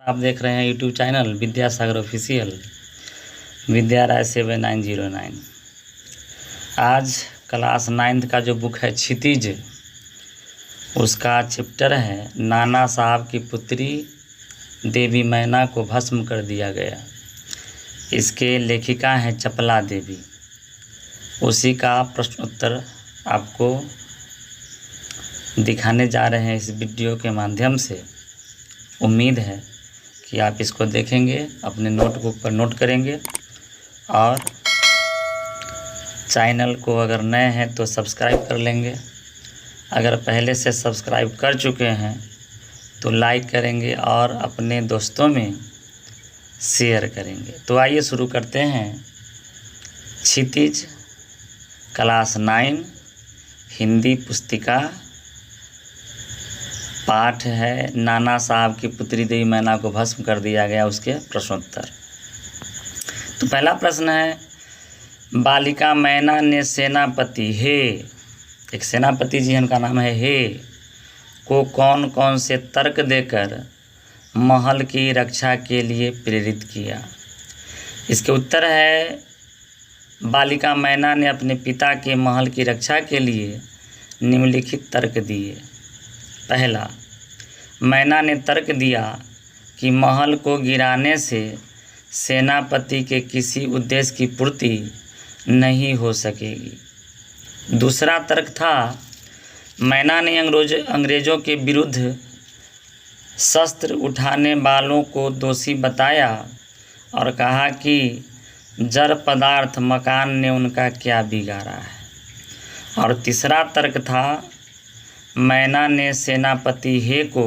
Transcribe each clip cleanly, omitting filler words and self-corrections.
आप देख रहे हैं यूट्यूब चैनल विद्यासागर ऑफिशियल विद्या राय 7909। आज क्लास 9th का जो बुक है क्षितिज, उसका चैप्टर है नाना साहब की पुत्री देवी मैना को भस्म कर दिया गया। इसके लेखिका हैं चपला देवी। उसी का प्रश्न उत्तर आपको दिखाने जा रहे हैं इस वीडियो के माध्यम से। उम्मीद है कि आप इसको देखेंगे, अपने नोटबुक पर नोट करेंगे और चैनल को अगर नए हैं तो सब्सक्राइब कर लेंगे। अगर पहले से सब्सक्राइब कर चुके हैं तो लाइक करेंगे और अपने दोस्तों में शेयर करेंगे। तो आइए शुरू करते हैं। क्षितिज क्लास 9 हिंदी पुस्तिका, पाठ है नाना साहब की पुत्री देवी मैना को भस्म कर दिया गया, उसके प्रश्नोत्तर। तो पहला प्रश्न है, बालिका मैना ने सेनापति हे, एक सेनापति जी उनका नाम है हे, को कौन कौन से तर्क देकर महल की रक्षा के लिए प्रेरित किया। इसके उत्तर है, बालिका मैना ने अपने पिता के महल की रक्षा के लिए निम्नलिखित तर्क दिए। पहला, मैना ने तर्क दिया कि महल को गिराने से सेनापति के किसी उद्देश्य की पूर्ति नहीं हो सकेगी। दूसरा तर्क था, मैना ने अंग्रेज़ों के विरुद्ध शस्त्र उठाने वालों को दोषी बताया और कहा कि जड़ पदार्थ मकान ने उनका क्या बिगाड़ा है। और तीसरा तर्क था, मैना ने सेनापति हे को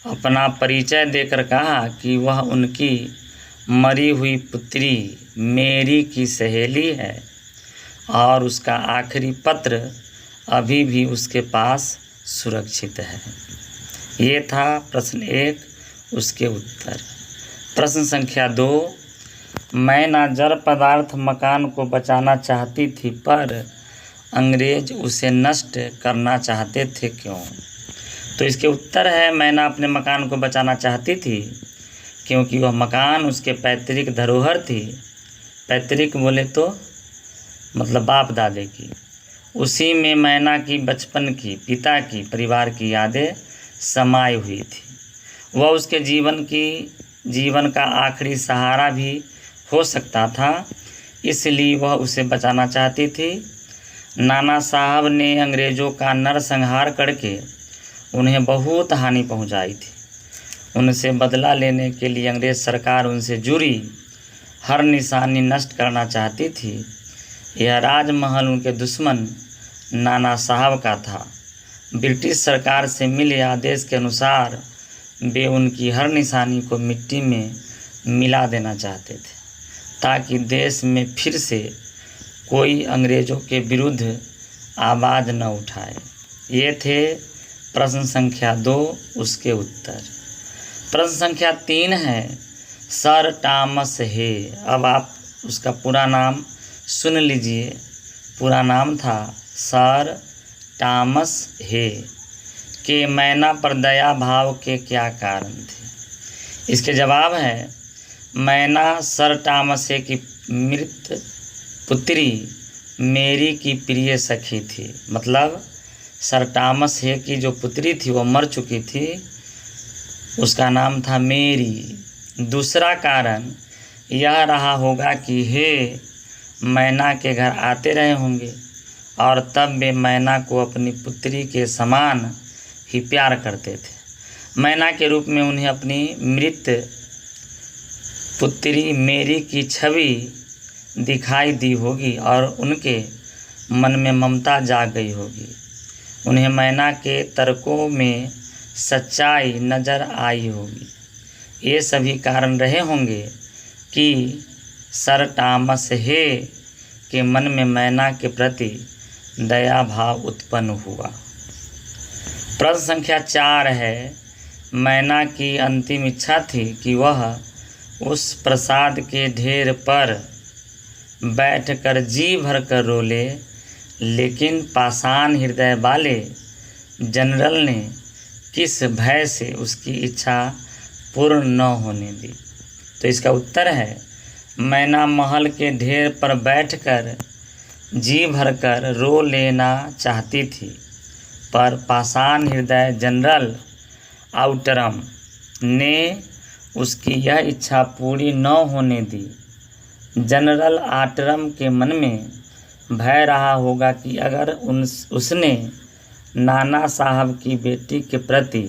अपना परिचय देकर कहा कि वह उनकी मरी हुई पुत्री मेरी की सहेली है और उसका आखिरी पत्र अभी भी उसके पास सुरक्षित है। ये था प्रश्न 1, उसके उत्तर। प्रश्न संख्या 2, मैना जड़ पदार्थ मकान को बचाना चाहती थी पर अंग्रेज उसे नष्ट करना चाहते थे, क्यों। तो इसके उत्तर है, मैना अपने मकान को बचाना चाहती थी क्योंकि वह मकान उसके पैतृक धरोहर थी। पैतृक बोले तो मतलब बाप दादे की। उसी में मैना की बचपन की, पिता की, परिवार की यादें समाई हुई थी। वह उसके जीवन का आखिरी सहारा भी हो सकता था, इसलिए वह उसे बचाना चाहती थी। नाना साहब ने अंग्रेज़ों का नरसंहार करके उन्हें बहुत हानि पहुंचाई थी। उनसे बदला लेने के लिए अंग्रेज़ सरकार उनसे जुड़ी हर निशानी नष्ट करना चाहती थी। यह राजमहल उनके दुश्मन नाना साहब का था। ब्रिटिश सरकार से मिले आदेश के अनुसार वे उनकी हर निशानी को मिट्टी में मिला देना चाहते थे ताकि देश में फिर से कोई अंग्रेज़ों के विरुद्ध आवाज़ न उठाए। ये थे प्रश्न संख्या 2, उसके उत्तर। प्रश्न संख्या 3 है, सर टॉमस हे। अब आप उसका पूरा नाम सुन लीजिए। पूरा नाम था सर टॉमस हे के मैना पर दया भाव के क्या कारण थे। इसके जवाब है, मैना सर टॉमस हे की मृत पुत्री मेरी की प्रिय सखी थी। मतलब सर टॉमस हे की जो पुत्री थी वो मर चुकी थी, उसका नाम था मेरी। दूसरा कारण यह रहा होगा कि हे मैना के घर आते रहे होंगे और तब वे मैना को अपनी पुत्री के समान ही प्यार करते थे। मैना के रूप में उन्हें अपनी मृत पुत्री मेरी की छवि दिखाई दी होगी और उनके मन में ममता जाग गई होगी। उन्हें मैना के तर्कों में सच्चाई नज़र आई होगी। ये सभी कारण रहे होंगे कि सर टॉमस हे के मन में मैना के प्रति दया भाव उत्पन्न हुआ। प्रश्न संख्या 4 है, मैना की अंतिम इच्छा थी कि वह उस प्रसाद के ढेर पर बैठकर जी भर कर रो ले, लेकिन पाषाण हृदय वाले जनरल ने किस भय से उसकी इच्छा पूर्ण न होने दी। तो इसका उत्तर है मैना महल के ढेर पर बैठकर जी भरकर रो लेना चाहती थी, पर पाषाण हृदय जनरल आउटरम ने उसकी यह इच्छा पूरी न होने दी। जनरल आउटरम के मन में भय रहा होगा कि अगर उसने नाना साहब की बेटी के प्रति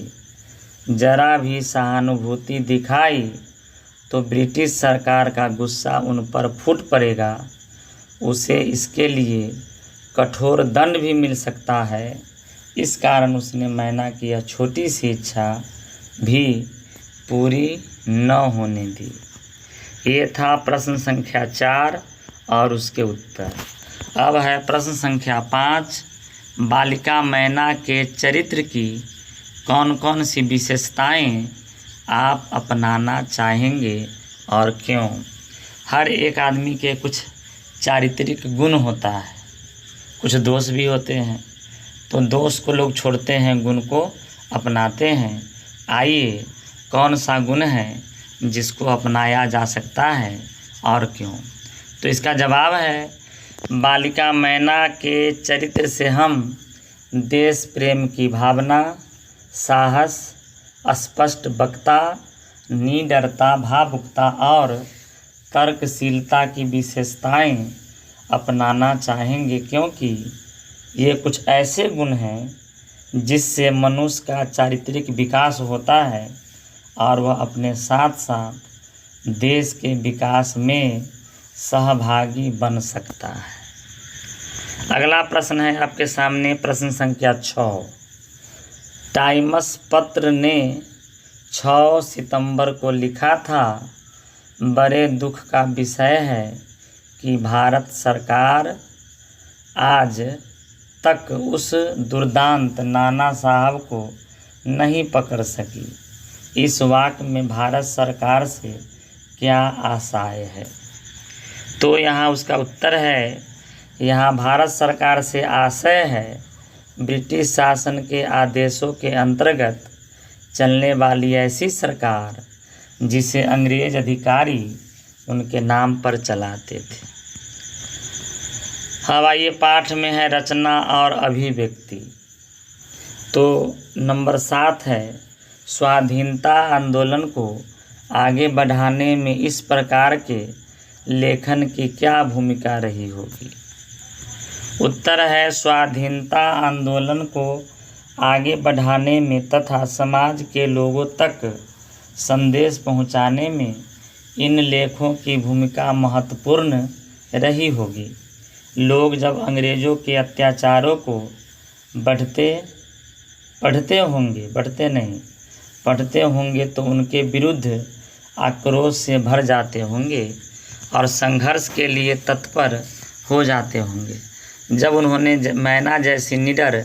जरा भी सहानुभूति दिखाई तो ब्रिटिश सरकार का गुस्सा उन पर फूट पड़ेगा, उसे इसके लिए कठोर दंड भी मिल सकता है। इस कारण उसने मैना की यह छोटी सी इच्छा भी पूरी न होने दी। ये था प्रश्न संख्या 4 और उसके उत्तर। अब है प्रश्न संख्या 5। बालिका मैना के चरित्र की कौन कौन सी विशेषताएं आप अपनाना चाहेंगे और क्यों? हर एक आदमी के कुछ चारित्रिक गुण होता है, कुछ दोष भी होते हैं। तो दोष को लोग छोड़ते हैं, गुण को अपनाते हैं। आइए, कौन सा गुण है जिसको अपनाया जा सकता है और क्यों? तो इसका जवाब है बालिका मैना के चरित्र से हम देश प्रेम की भावना, साहस, स्पष्ट वक्ता, निडरता, भावुकता और तर्कशीलता की विशेषताएं अपनाना चाहेंगे, क्योंकि ये कुछ ऐसे गुण हैं जिससे मनुष्य का चारित्रिक विकास होता है और वह अपने साथ साथ देश के विकास में सहभागी बन सकता है। अगला प्रश्न है आपके सामने, प्रश्न संख्या 6। टाइम्स पत्र ने 6 सितंबर को लिखा था, बड़े दुख का विषय है कि भारत सरकार आज तक उस दुर्दांत नाना साहब को नहीं पकड़ सकी। इस वाक्य में भारत सरकार से क्या आशय है? तो यहाँ उसका उत्तर है, यहाँ भारत सरकार से आशय है ब्रिटिश शासन के आदेशों के अंतर्गत चलने वाली ऐसी सरकार जिसे अंग्रेज अधिकारी उनके नाम पर चलाते थे। हवाई पाठ में है रचना और अभिव्यक्ति। तो नंबर 7 है स्वाधीनता आंदोलन को आगे बढ़ाने में इस प्रकार के लेखन की क्या भूमिका रही होगी? उत्तर है स्वाधीनता आंदोलन को आगे बढ़ाने में तथा समाज के लोगों तक संदेश पहुंचाने में इन लेखों की भूमिका महत्वपूर्ण रही होगी। लोग जब अंग्रेज़ों के अत्याचारों को पढ़ते होंगे तो उनके विरुद्ध आक्रोश से भर जाते होंगे और संघर्ष के लिए तत्पर हो जाते होंगे। जब उन्होंने मैना जैसी निडर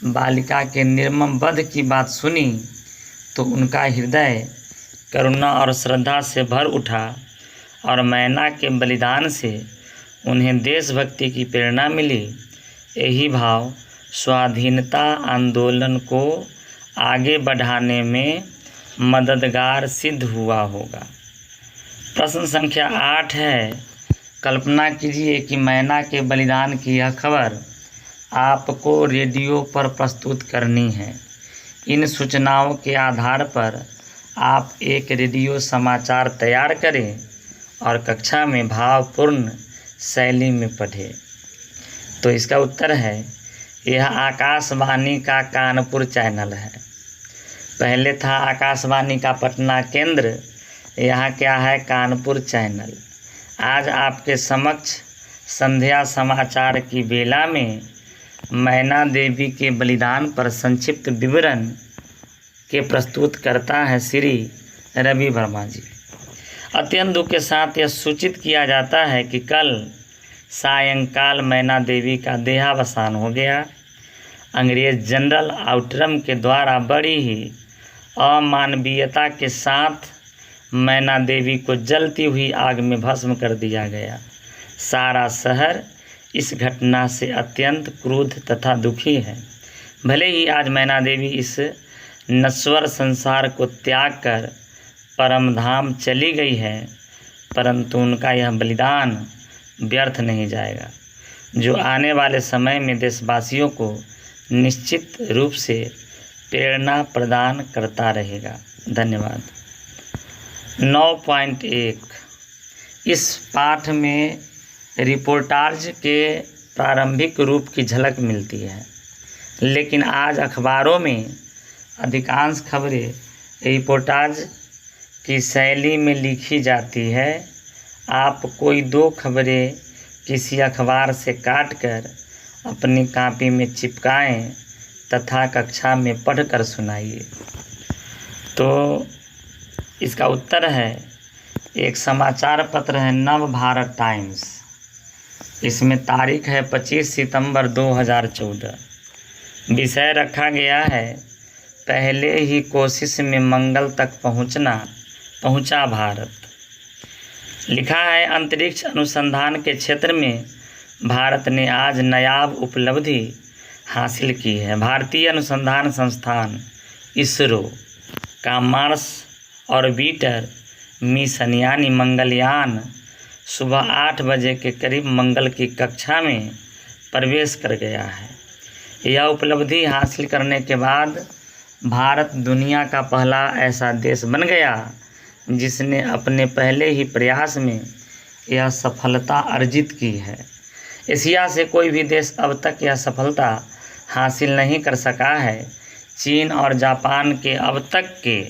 बालिका के निर्मम वध की बात सुनी तो उनका हृदय करुणा और श्रद्धा से भर उठा और मैना के बलिदान से उन्हें देशभक्ति की प्रेरणा मिली। यही भाव स्वाधीनता आंदोलन को आगे बढ़ाने में मददगार सिद्ध हुआ होगा। प्रश्न संख्या 8 है, कल्पना कीजिए कि मैना के बलिदान की यह खबर आपको रेडियो पर प्रस्तुत करनी है। इन सूचनाओं के आधार पर आप एक रेडियो समाचार तैयार करें और कक्षा में भावपूर्ण शैली में पढ़ें। तो इसका उत्तर है यह आकाशवाणी का कानपुर चैनल है। पहले था आकाशवाणी का पटना केंद्र, यहाँ क्या है कानपुर चैनल। आज आपके समक्ष संध्या समाचार की बेला में मैना देवी के बलिदान पर संक्षिप्त विवरण के प्रस्तुत करता है श्री रवि वर्मा जी। अत्यंत दुख के साथ यह सूचित किया जाता है कि कल सायंकाल मैना देवी का देहावसान हो गया। अंग्रेज जनरल आउटरम के द्वारा बड़ी ही अमानवीयता के साथ मैना देवी को जलती हुई आग में भस्म कर दिया गया। सारा शहर इस घटना से अत्यंत क्रुद्ध तथा दुखी है। भले ही आज मैना देवी इस नश्वर संसार को त्याग कर परम धाम चली गई है, परंतु उनका यह बलिदान व्यर्थ नहीं जाएगा, जो आने वाले समय में देशवासियों को निश्चित रूप से प्रेरणा प्रदान करता रहेगा। धन्यवाद। 9.1 इस पाठ में रिपोर्टाज के प्रारंभिक रूप की झलक मिलती है, लेकिन आज अखबारों में अधिकांश खबरें रिपोर्टाज की शैली में लिखी जाती है। आप कोई 2 खबरें किसी अखबार से काटकर अपनी कॉपी में चिपकाएं तथा कक्षा में पढ़कर सुनाइए। तो इसका उत्तर है, एक समाचार पत्र है नव भारत टाइम्स, इसमें तारीख है 25 सितंबर 2014। विषय रखा गया है, पहले ही कोशिश में मंगल तक पहुंचा भारत। लिखा है, अंतरिक्ष अनुसंधान के क्षेत्र में भारत ने आज नायाब उपलब्धि हासिल की है। भारतीय अनुसंधान संस्थान इसरो का मार्स ऑर्बिटर मिशन यानी मंगलयान सुबह 8 बजे के करीब मंगल की कक्षा में प्रवेश कर गया है। यह उपलब्धि हासिल करने के बाद भारत दुनिया का पहला ऐसा देश बन गया जिसने अपने पहले ही प्रयास में यह सफलता अर्जित की है। एशिया से कोई भी देश अब तक यह सफलता हासिल नहीं कर सका है। चीन और जापान के अब तक के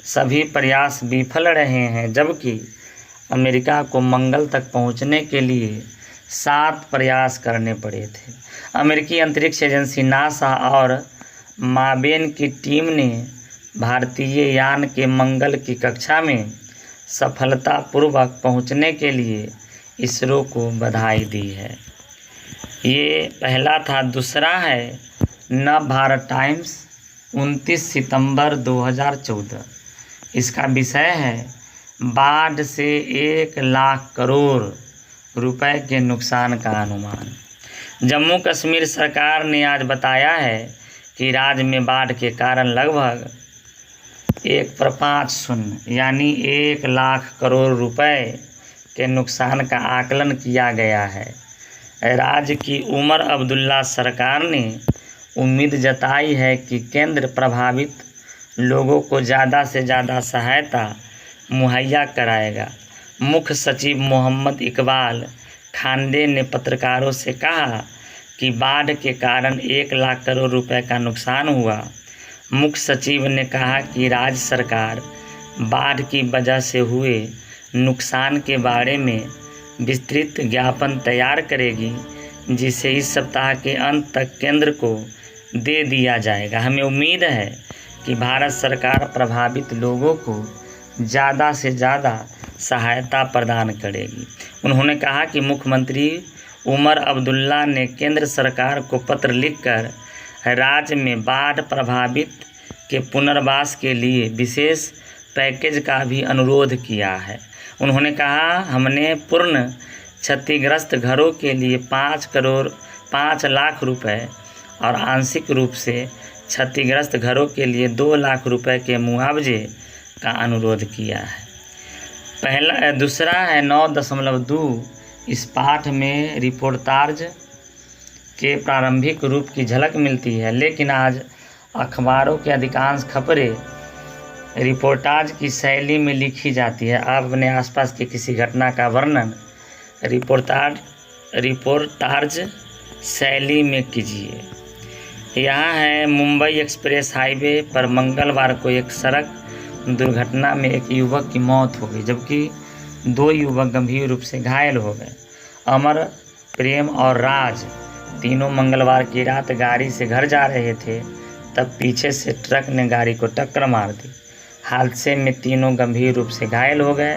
सभी प्रयास विफल रहे हैं, जबकि अमेरिका को मंगल तक पहुंचने के लिए 7 प्रयास करने पड़े थे। अमेरिकी अंतरिक्ष एजेंसी नासा और माबेन की टीम ने भारतीय यान के मंगल की कक्षा में सफलतापूर्वक पहुंचने के लिए इसरो को बधाई दी है। ये पहला था। दूसरा है नव भारत टाइम्स 29 सितंबर 2014। इसका विषय है, बाढ़ से 1 लाख करोड़ रुपए के नुकसान का अनुमान। जम्मू कश्मीर सरकार ने आज बताया है कि राज्य में बाढ़ के कारण लगभग 1/50 यानी 1 लाख करोड़ रुपए के नुकसान का आकलन किया गया है। राज्य की उमर अब्दुल्ला सरकार ने उम्मीद जताई है कि केंद्र प्रभावित लोगों को ज़्यादा से ज़्यादा सहायता मुहैया कराएगा। मुख्य सचिव मोहम्मद इकबाल खांडे ने पत्रकारों से कहा कि बाढ़ के कारण 1 लाख करोड़ रुपए का नुकसान हुआ। मुख्य सचिव ने कहा कि राज्य सरकार बाढ़ की वजह से हुए नुकसान के बारे में विस्तृत ज्ञापन तैयार करेगी, जिसे इस सप्ताह के अंत तक केंद्र को दे दिया जाएगा। हमें उम्मीद है कि भारत सरकार प्रभावित लोगों को ज़्यादा से ज़्यादा सहायता प्रदान करेगी। उन्होंने कहा कि मुख्यमंत्री उमर अब्दुल्ला ने केंद्र सरकार को पत्र लिखकर राज्य में बाढ़ प्रभावित के पुनर्वास के लिए विशेष पैकेज का भी अनुरोध किया है। उन्होंने कहा, हमने पूर्ण क्षतिग्रस्त घरों के लिए 5 लाख रुपए और आंशिक रूप से क्षतिग्रस्त घरों के लिए 2 लाख रुपए के मुआवजे का अनुरोध किया है। दूसरा है 9.2। इस पाठ में रिपोर्टाज के प्रारंभिक रूप की झलक मिलती है, लेकिन आज अखबारों के अधिकांश खबरें रिपोर्टाज की शैली में लिखी जाती है। आप अपने आसपास की किसी घटना का वर्णन रिपोर्टाज शैली में कीजिए। यहाँ है, मुंबई एक्सप्रेस हाईवे पर मंगलवार को एक सड़क दुर्घटना में एक युवक की मौत हो गई, जबकि 2 युवक गंभीर रूप से घायल हो गए। अमर, प्रेम और राज तीनों मंगलवार की रात गाड़ी से घर जा रहे थे, तब पीछे से ट्रक ने गाड़ी को टक्कर मार दी। हादसे में तीनों गंभीर रूप से घायल हो गए।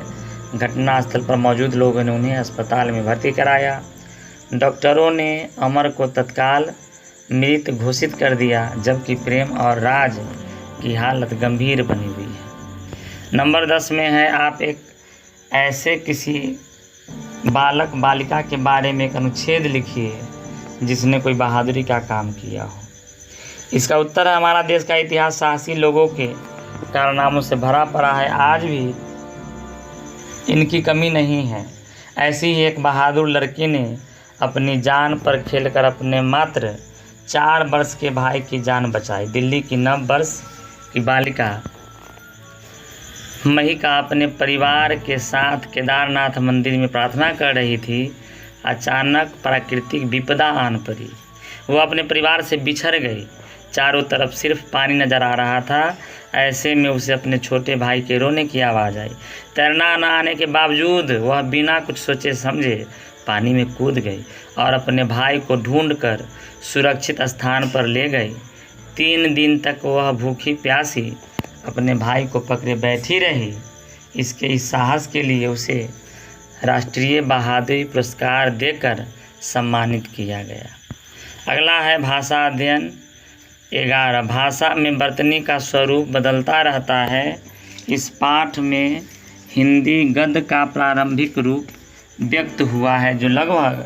घटनास्थल पर मौजूद लोगों ने उन्हें अस्पताल में भर्ती कराया। डॉक्टरों ने अमर को तत्काल मृत घोषित कर दिया, जबकि प्रेम और राज की हालत गंभीर बनी हुई है। नंबर 10 में है, आप एक ऐसे किसी बालक बालिका के बारे में एक अनुच्छेद लिखिए जिसने कोई बहादुरी का काम किया हो। इसका उत्तर है, हमारा देश का इतिहास साहसी लोगों के कारनामों से भरा पड़ा है, आज भी इनकी कमी नहीं है। ऐसी ही एक बहादुर लड़की ने अपनी जान पर खेलकर अपने मात्र 4 वर्ष के भाई की जान बचाई। दिल्ली की 9 वर्ष की बालिका महिका अपने परिवार के साथ केदारनाथ मंदिर में प्रार्थना कर रही थी। अचानक प्राकृतिक विपदा आन पड़ी। वो अपने परिवार से बिछड़ गई। चारों तरफ सिर्फ पानी नजर आ रहा था। ऐसे में उसे अपने छोटे भाई के रोने की आवाज़ आई। तैरना न आने के बावजूद वह बिना कुछ सोचे समझे पानी में कूद गई और अपने भाई को ढूंढकर सुरक्षित स्थान पर ले गई। 3 दिन तक वह भूखी प्यासी अपने भाई को पकड़े बैठी रही। इसके इस साहस के लिए उसे राष्ट्रीय बहादुरी पुरस्कार देकर सम्मानित किया गया। अगला है भाषा अध्ययन 11। भाषा में वर्तनी का स्वरूप बदलता रहता है। इस पाठ में हिंदी गद्य का प्रारंभिक रूप व्यक्त हुआ है जो लगभग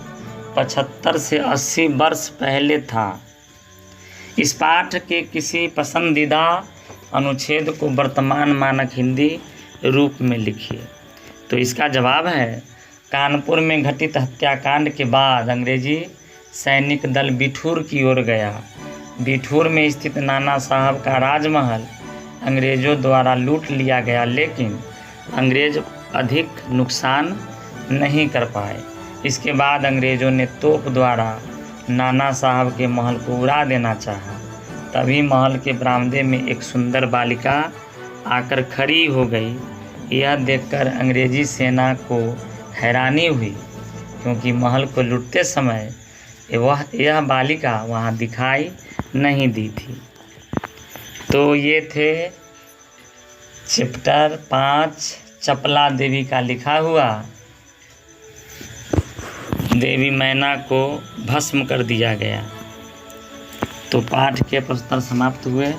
75 से 80 वर्ष पहले था। इस पाठ के किसी पसंदीदा अनुच्छेद को वर्तमान मानक हिंदी रूप में लिखिए। तो इसका जवाब है, कानपुर में घटित हत्याकांड के बाद अंग्रेजी सैनिक दल बिठूर की ओर गया। बिठूर में स्थित नाना साहब का राजमहल अंग्रेज़ों द्वारा लूट लिया गया, लेकिन अंग्रेज अधिक नुकसान नहीं कर पाए। इसके बाद अंग्रेज़ों ने तोप द्वारा नाना साहब के महल को उड़ा देना चाहा। तभी महल के बरामदे में एक सुंदर बालिका आकर खड़ी हो गई। यह देखकर अंग्रेजी सेना को हैरानी हुई, क्योंकि महल को लूटते समय यह बालिका वहाँ दिखाई नहीं दी थी। तो ये थे चैप्टर 5 चपला देवी का लिखा हुआ। देवी मैना को भस्म कर दिया गया। तो पाठ के प्रश्न समाप्त हुए।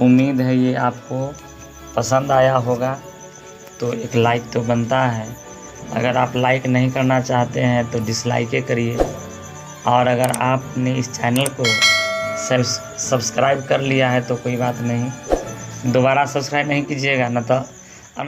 उम्मीद है ये आपको पसंद आया होगा। तो एक लाइक तो बनता है। अगर आप लाइक नहीं करना चाहते हैं तो डिसलाइक करिए। और अगर आपने इस चैनल को सब्सक्राइब कर लिया है तो कोई बात नहीं, दोबारा सब्सक्राइब नहीं कीजिएगा, न तो